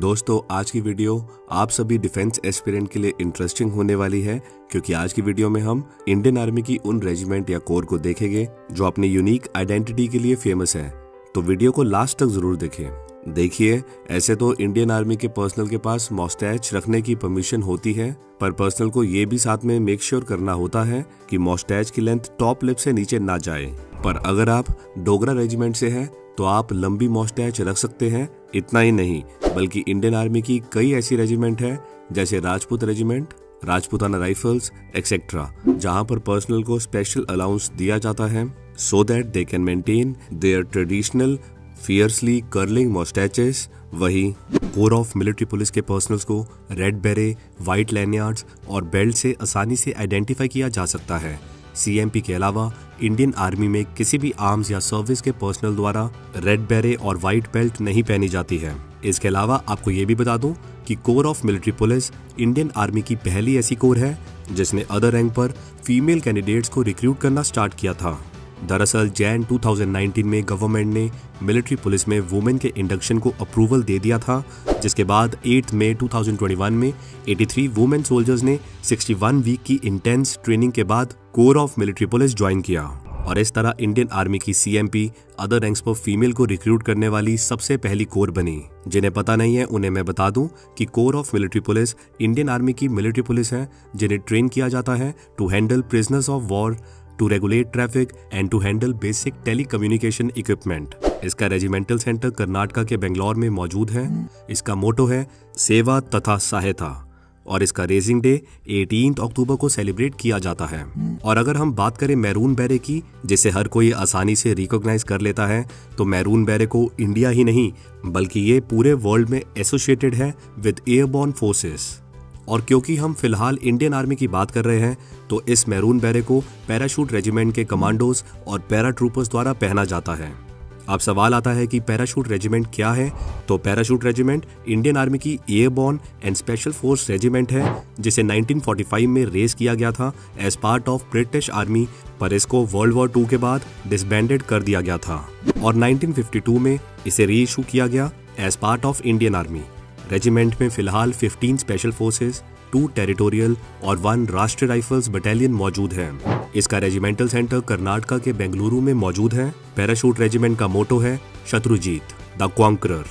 दोस्तों आज की वीडियो आप सभी डिफेंस एस्पिरेंट के लिए इंटरेस्टिंग होने वाली है, क्योंकि आज की वीडियो में हम इंडियन आर्मी की उन रेजिमेंट या कोर को देखेंगे जो अपनी यूनिक आइडेंटिटी के लिए फेमस है। तो वीडियो को लास्ट तक जरूर देखें। देखिए, ऐसे तो इंडियन आर्मी के पर्सनल के पास मॉस्टैच रखने की परमिशन होती है, पर पर्सनल को ये भी साथ में मेक श्योर करना होता है कि मॉस्टैच की लेंथ टॉप लिप से नीचे ना जाए। पर अगर आप डोगरा रेजिमेंट से हैं तो आप लंबी मॉस्टैच रख सकते हैं। इतना ही नहीं, बल्कि इंडियन आर्मी की कई ऐसी रेजिमेंट है जैसे Rajput regiment, Rajputana rifles etcetera, जहां पर पर्सनल को स्पेशल अलाउंस दिया जाता है so that they can maintain their traditional fiercely curling moustaches. वही कोर ऑफ मिलिट्री पुलिस के पर्सनल्स को रेड बेरे, व्हाइट लैनियार्ड्स और बेल्ट से आसानी से आइडेंटिफाई किया जा सकता है। सीएमपी के अलावा इंडियन आर्मी में किसी भी आर्म्स या सर्विस के पर्सनल द्वारा रेड बेरे और व्हाइट बेल्ट नहीं पहनी जाती है। इसके अलावा आपको ये भी बता दूं कि corps of military police Indian army की पहली ऐसी कोर है जिसने अदर रैंक पर फीमेल कैंडिडेट्स को रिक्रूट करना स्टार्ट किया था। दरअसल जैन 2019 में गवर्नमेंट ने मिलिट्री पुलिस में वुमेन के इंडक्शन को अप्रूवल दे दिया था, जिसके बाद 8 मई 2021 में 83 वुमेन सोल्जर्स ने 61 वीक की इंटेंस ट्रेनिंग के बाद core of military police join किया। और इस तरह इंडियन आर्मी की सीएमपी अदर रैंक्स पर फीमेल को रिक्रूट करने वाली सबसे पहली कोर बनी। जिन्हें पता नहीं है उन्हें मैं बता दूं कि corps of military police Indian army की मिलिट्री पुलिस है, जिन्हें ट्रेन किया जाता है to handle prisoners of war, to regulate traffic and to handle basic telecommunication equipment। इसका रेजिमेंटल सेंटर कर्नाटका के बेंगलोर में मौजूद है। इसका मोटो है सेवा तथा सहायता और इसका रेजिंग डे 18 अक्टूबर को सेलिब्रेट किया जाता है। और अगर हम बात करें मैरून बेरे की, जिसे हर कोई आसानी से रिकॉग्नाइज कर लेता है, तो मैरून बेरे को इंडिया ही नहीं बल्कि ये पूरे वर्ल्ड में एसोसिएटेड है विद एयरबॉर्न फोर्सेस। और क्योंकि हम फिलहाल इंडियन आर्मी की बात कर रहे हैं, तो इस मैरून बेरे को पैराशूट रेजिमेंट के कमांडोज और पैरा ट्रूपर्स द्वारा पहना जाता है। अब सवाल आता है कि पैराशूट रेजिमेंट क्या है। तो पैराशूट रेजिमेंट इंडियन आर्मी की airborne and special force regiment है, जिसे 1945 में रेस किया गया था as part of British army, पर इसको वर्ल्ड वॉर 2 के बाद डिसबैंडेड कर दिया गया था और 1952 में इसे रीइशू किया गया as part of Indian army. Regiment में फिलहाल 15 स्पेशल फोर्सेस, 2 टेरिटोरियल और 1 राष्ट्रीय राइफल्स बटालियन मौजूद है। इसका रेजिमेंटल सेंटर कर्नाटका के बेंगलुरु में मौजूद है। पैराशूट रेजिमेंट का मोटो है शत्रुजीत द कॉन्करर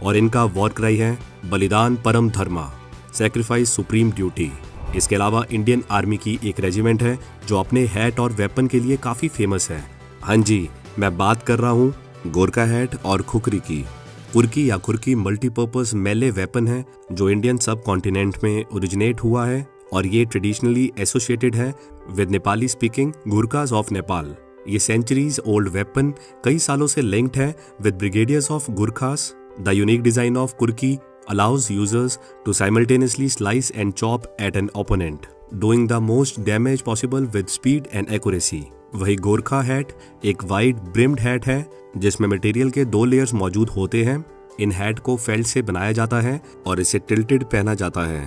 और इनका वॉर क्राई है बलिदान परम धर्मा, सैक्रिफाइस सुप्रीम ड्यूटी। इसके अलावा इंडियन आर्मी की एक रेजिमेंट है जो अपने हैट और वेपन के लिए काफी फेमस है। हाँ जी, मैं बात कर रहा हूँ गोरखा हैट और खुकरी की। कुर्की या खुरकी मल्टीपर्पज मेले वेपन है जो इंडियन सब कॉन्टिनेंट में ओरिजिनेट हुआ है और ये ट्रेडिशनली एसोसिएटेड है with Nepali speaking Gurkhas of Nepal. ये सेंचुरीज ओल्ड वेपन कई सालों से लिंक्ड है with brigadiers of Gurkhas. The unique design of kukri allows users to simultaneously slice and chop at an opponent, doing the most damage possible with speed and accuracy. वही Gorkha hat एक wide brimmed hat है जिसमें material के 2 layers मौजूद होते हैं। इन hat को felt से बनाया जाता है और इसे टिल्टेड पहना जाता है।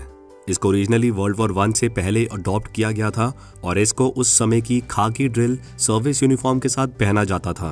इसको ओरिजिनली वर्ल्ड वॉर 1 से पहले अडॉप्ट किया गया था और इसको उस समय की खाकी ड्रिल सर्विस यूनिफॉर्म के साथ पहना जाता था।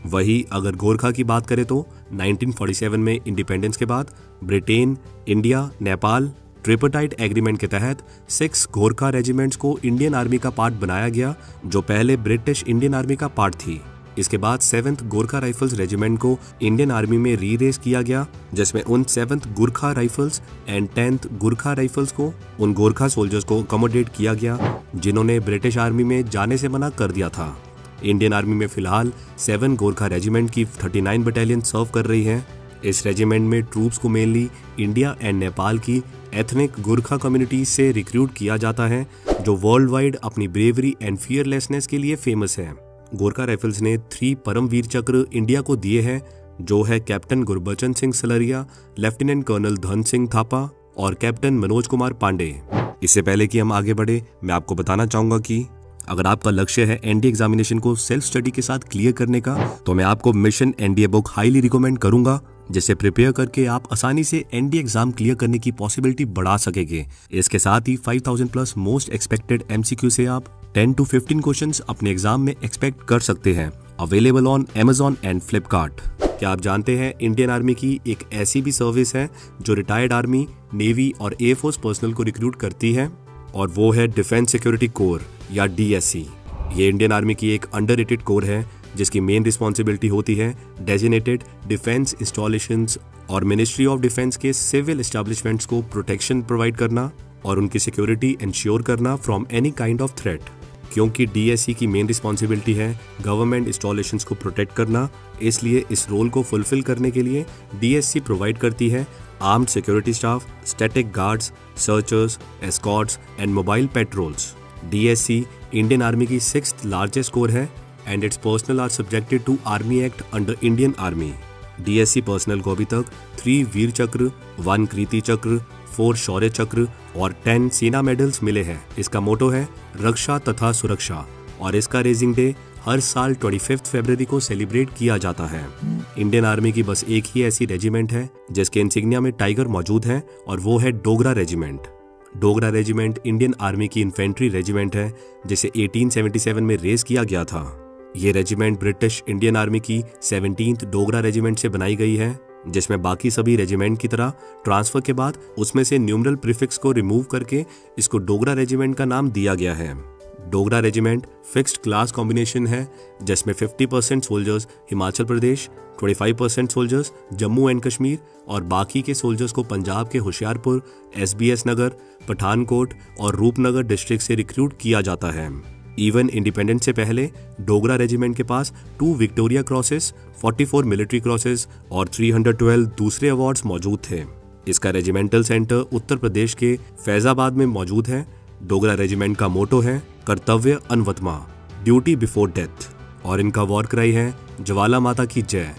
वही अगर गोरखा की बात करें तो 1947 में इंडिपेंडेंस के बाद ब्रिटेन, इंडिया, नेपाल ट्रिपरटाइट एग्रीमेंट के तहत 6 गोरखा रेजिमेंट्स को इंडियन आर्मी का पार्ट बनाया गया, जो पहले ब्रिटिश इंडियन आर्मी का पार्ट थी। इसके बाद 7th गोरखा राइफल्स रेजिमेंट को इंडियन आर्मी में रीरेस किया गया, जिसमें उन 7th Gorkha rifles and 10th Gorkha rifles को उन गोरखा सोल्जर्स को अकोमोडेट किया गया जिन्होंने ब्रिटिश आर्मी में जाने से मना कर दिया था। इंडियन आर्मी में फिलहाल 7 गोरखा रेजिमेंट की 39 बटालियन सर्व कर रही है। इस रेजिमेंट में ट्रूप्स को मेनली इंडिया एंड नेपाल की एथनिक गोरखा कम्युनिटी से रिक्रूट किया जाता है, जो वर्ल्ड वाइड अपनी ब्रेवरी एंड फियरलेसनेस के लिए फेमस है। गोरखा राइफल्स ने 3 परमवीर चक्र इंडिया को दिए हैं, जो है captain Gurbachan Singh Salaria, lieutenant colonel Dhan Singh Thapa और कैप्टन मनोज कुमार पांडे। इससे पहले कि हम आगे बढ़े, मैं आपको बताना चाहूंगा कि अगर आपका लक्ष्य है एनडीए एग्जामिनेशन को सेल्फ स्टडी के साथ क्लियर करने का, तो मैं आपको mission NDA book highly recommend करूंगा, जिसे प्रिपेयर करके आप आसानी से एनडीए एग्जाम क्लियर करने की पॉसिबिलिटी बढ़ा सकेंगे। इसके साथ ही 5000 प्लस मोस्ट एक्सपेक्टेड एमसीक्यू से आप 10 to 15 क्वेश्चंस अपने एग्जाम में एक्सपेक्ट कर सकते हैं। Available on Amazon and Flipkart. क्या आप जानते हैं इंडियन आर्मी की एक ऐसी भी सर्विस है जो रिटायर्ड आर्मी, नेवी और एयरफोर्स पर्सनल को रिक्रूट करती है, और वो है डिफेंस सिक्योरिटी कोर या DSC। ये इंडियन आर्मी की एक अंडररेटेड कोर है जिसकी मेन रिस्पॉन्सिबिलिटी होती है डेजिग्नेटेड डिफेंस इंस्टॉलेशंस और मिनिस्ट्री ऑफ डिफेंस के सिविल एस्टैब्लिशमेंट्स को प्रोटेक्शन प्रोवाइड करना और उनकी सिक्योरिटी इंश्योर करना from any kind of threat. क्योंकि DSC की मेन रिस्पॉन्सिबिलिटी है गवर्नमेंट इंस्टॉलेशंस को प्रोटेक्ट करना, इसलिए इस रोल को फुलफिल करने के लिए DSC प्रोवाइड करती है armed security staff, static guards, searchers, escorts and mobile patrols. DSC Indian army की 6th लार्जेस्ट कोर है and its personnel are subjected to army act under Indian army. DSC personnel को अभी तक 3 वीर चक्र, 1 कीर्ति चक्र, 4 शौर्य चक्र और 10 सेना मेडल्स मिले हैं। इसका मोटो है रक्षा तथा सुरक्षा और इसका रेजिंग डे हर साल 25 फरवरी को सेलिब्रेट किया जाता है। इंडियन आर्मी की बस एक ही ऐसी रेजिमेंट है जिसके इंसिग्निया में टाइगर मौजूद है और वो है Dogra regiment. Dogra regiment Indian army की इन्फेंट्री रेजिमेंट है जिसे 1877 में रेज किया गया था। ये रेजिमेंट ब्रिटिश इंडियन आर्मी की 17th डोगरा रेजिमेंट से बनाई गई है, जिसमें बाकी सभी रेजिमेंट की तरह ट्रांसफर के बाद उसमें से न्यूमरल प्रीफिक्स को रिमूव करके इसको डोगरा रेजिमेंट का नाम दिया गया है। Dogra regiment fixed class combination है जिसमें 50% soldiers Himachal Pradesh, 25% soldiers Jammu and Kashmir और बाकी के सोल्जर्स को पंजाब के होशियारपुर, SBS नगर, पठानकोट और रूपनगर डिस्ट्रिक्ट से रिक्रूट किया जाता है। इवन इंडिपेंडेंस से पहले डोगरा रेजिमेंट के पास 2 विक्टोरिया क्रॉसेस, 44 मिलिट्री क्रॉसेस और 312 दूसरे अवार्ड्स मौजूद थे। इसका रेजिमेंटल सेंटर उत्तर प्रदेश के फैजाबाद में मौजूद है। डोगरा रेजिमेंट का मोटो है कर्तव्य अनवतमा, ड्यूटी बिफोर डेथ, और इनका वॉर क्राई है ज्वाला माता की जय,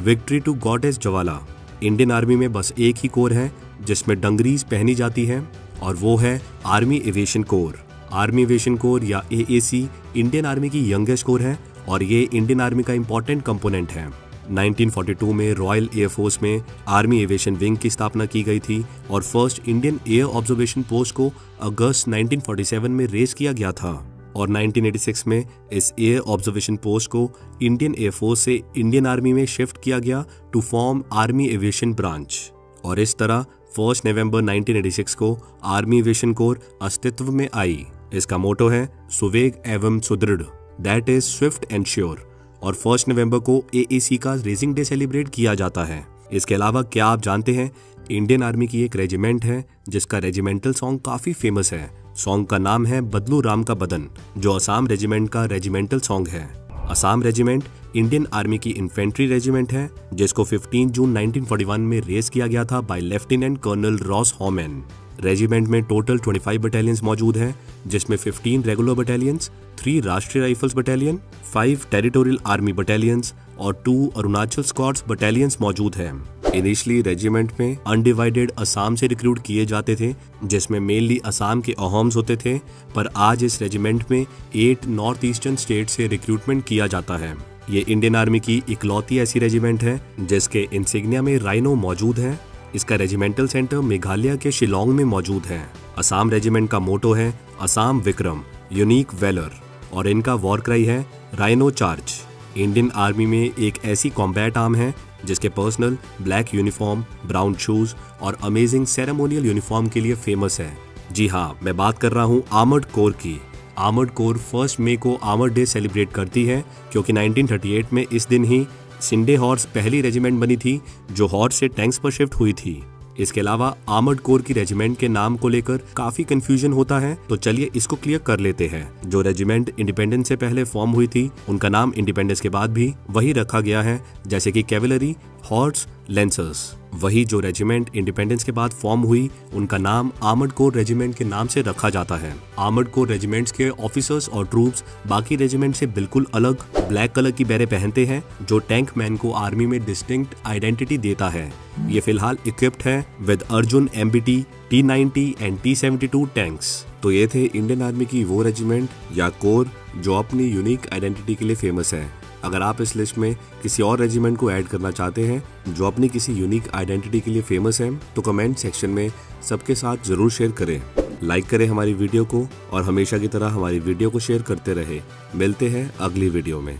victory to goddess Jwala. Indian army में बस एक ही कोर है जिसमें डंगरीज पहनी जाती है और वो है army aviation core. Army aviation core या AAC इंडियन आर्मी की यंगेस्ट कोर है और ये इंडियन आर्मी का इंपॉर्टेंट कंपोनेंट है। 1942 में रॉयल एयरफोर्स में आर्मी एविएशन विंग की स्थापना की गई थी और first Indian air observation post को अगस्त 1947 में रेज किया गया था और 1986 में इस एयर ऑब्जर्वेशन पोस्ट को इंडियन एयरफोर्स से इंडियन आर्मी में शिफ्ट किया गया to form army aviation branch. और इस तरह 1 नवंबर 1986 को आर्मी एविएशन कोर अस्तित्व में आई। इसका मोटो है सुवेग एवं सुदृढ़, that is Swift and sure, और 1 नवंबर को AAC का रेजिंग डे सेलिब्रेट किया जाता है। इसके अलावा क्या आप जानते हैं इंडियन आर्मी की एक रेजिमेंट है जिसका रेजिमेंटल सॉन्ग काफी फेमस है। सॉन्ग का नाम है बदलू राम का बदन, जो असम रेजिमेंट का रेजिमेंटल सॉन्ग है। असम रेजिमेंट इंडियन आर्मी की इन्फेंट्री रेजिमेंट है जिसको 15 जून 1941 में रेज किया गया था by lieutenant colonel Ross Hauman. Regiment में टोटल 25 बटालियंस मौजूद हैं जिसमें 15 regular battalions, 3 Rashtriya rifles battalion, 5 territorial army battalions और 2 अरुणाचल स्क्वाड्स बटालियंस मौजूद हैं। इनिशियली रेजिमेंट में अनडिवाइडेड असम से रिक्रूट किए जाते थे जिसमें मेनली असम के अहोम्स होते थे, पर आज इस रेजिमेंट में 8 नॉर्थ ईस्टर्न स्टेट से रिक्रूटमेंट किया जाता है। ये इंडियन आर्मी की इकलौती ऐसी रेजिमेंट है जिसके इंसिग्निया में राइनो मौजूद है। इसका रेजिमेंटल सेंटर मेघालय के शिलोंग में मौजूद है। असम रेजिमेंट का मोटो है असम विक्रम, यूनिक वेलर, और इनका वॉर क्राई है राइनो चार्ज। इंडियन आर्मी में एक ऐसी कॉम्बैट आर्म है जिसके personal black uniform, brown shoes और अमेजिंग सेरेमोनियल यूनिफॉर्म के लिए फेमस है। जी हाँ, मैं बात कर रहा हूँ आर्मर्ड कोर की। आर्मर्ड कोर 1 मई को आर्मर्ड डे सेलिब्रेट करती है क्योंकि 1938 में इस दिन ही सिंडे हॉर्स पहली रेजिमेंट बनी थी जो हॉर्स से टैंक्स पर शिफ्ट हुई थी। इसके अलावा आर्मर्ड कोर की रेजिमेंट के नाम को लेकर काफी कंफ्यूजन होता है, तो चलिए इसको क्लियर कर लेते हैं। जो रेजिमेंट इंडिपेंडेंस से पहले फॉर्म हुई थी उनका नाम इंडिपेंडेंस के बाद भी वही रखा गया है, जैसे कि कैवलरी, हॉर्स, लेंसर्स। वही जो रेजिमेंट इंडिपेंडेंस के बाद फॉर्म हुई उनका नाम आर्मर्ड कोर रेजिमेंट के नाम से रखा जाता है। आर्मर्ड कोर रेजिमेंट्स के ऑफिसर्स और ट्रूप्स बाकी रेजिमेंट से बिल्कुल अलग ब्लैक कलर की बैरे पहनते हैं जो टैंक मैन को आर्मी में डिस्टिंक्ट आइडेंटिटी देता है। ये फिलहाल इक्विप्ड है with Arjun MBT, T90 and T72 tanks. तो ये थे इंडियन आर्मी की वो रेजिमेंट या कोर जो अपनी यूनिक आइडेंटिटी के लिए फेमस है। अगर आप इस लिस्ट में किसी और रेजिमेंट को ऐड करना चाहते हैं जो अपनी किसी यूनिक आइडेंटिटी के लिए फेमस है तो कमेंट सेक्शन में सबके साथ जरूर शेयर करें। लाइक करें हमारी वीडियो को और हमेशा की तरह हमारी वीडियो को शेयर करते रहे। मिलते हैं अगली वीडियो में।